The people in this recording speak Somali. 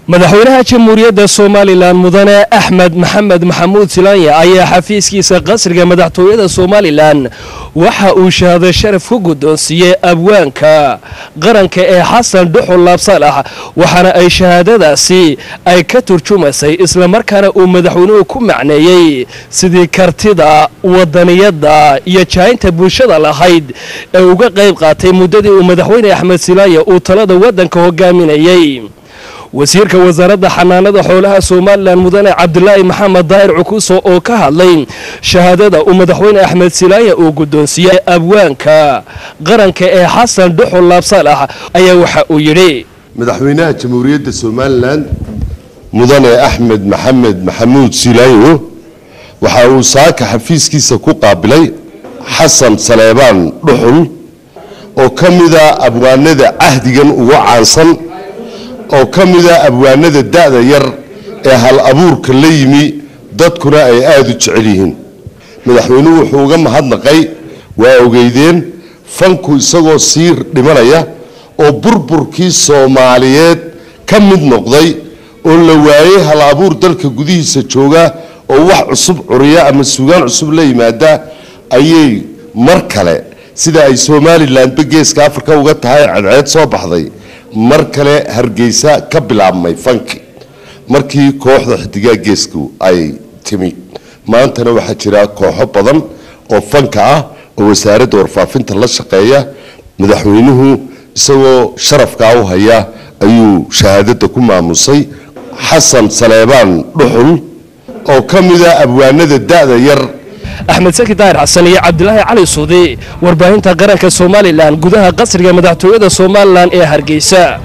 madaxweynaha jamhuuriyadda Soomaaliland mudane Axmed Maxamed Maxamuud Silaanya ayaa xafiiskiisa qasriga madaxtooyada Soomaaliland waxa uu shahaado sharaf ku guddoonsiiyay abwaanka qaranka ee Xasan Dhuxul Laabsalax waxaana ay shahaadadaasi ay ka turjumaysay isla markaana uu madaxweynuhu ku macneeyay sidii kartida wadaniyada iyo jaayinta bulshada lahayd ee uga qayb qaatay muddadii uu madaxweyne Axmed Silaanya uu talada wadanka hogaaminayay wasiirka wasaaradda xanaanada xoolaha Soomaaliland mudane Cabdullaahi Maxamed Daahir Cukuso oo ka hadlay shahaadada uu madaxweyne Axmed Silaanya uu guddoonsiiyay abwaanka qaranka ee Xasan Dhuxul Laabsalax ayaa waxa uu yiri madaxweynaha jamhuuriyadda Soomaaliland mudane Axmed Maxamed Maxamuud Silaanya waxa uu saaka xafiiskiisa ku qaabilay Xasan Saleebaan Dhuxul oo kamida abwaanada ahdigan ugu caansan oo kamida abwaanada da'da yar ee hal abuurka la yimi dadkuna ay aad u jecel yihiin madaxweynuhu wuxuu uga mahadnaqay waa ogeydeen fanku isagoo siir dhimanaya oo burburkii Soomaaliyeed ka mid noqday oo la waayay hal abuur dalka gudihiisa jooga oo wax cusub curiya ama suugaan cusub la yimaada ayay mar kale sida ay Soomaaliland geeska Afrika uga tahay cadceed soo baxday mar kale Hargeysa ka bilaabmay fanki markii kooxda xidigaa geesku ay timi maantana waxa jira kooxo badan oo fanka ah oo wasaaradda warfaafinta la shaqeeya madaxweynuhu isagoo sharafka u haya ayuu shahaadada ku maamusay Xasan Saleebaan Dhuxul oo kamida abwaanada da'da yar أحمد ساكي داير حسن يا عبد الله علي صودي ورباهنتا قرنك Soomaaliland gudaha qasriga madaxtooyada Soomaaliland ee Hargeysa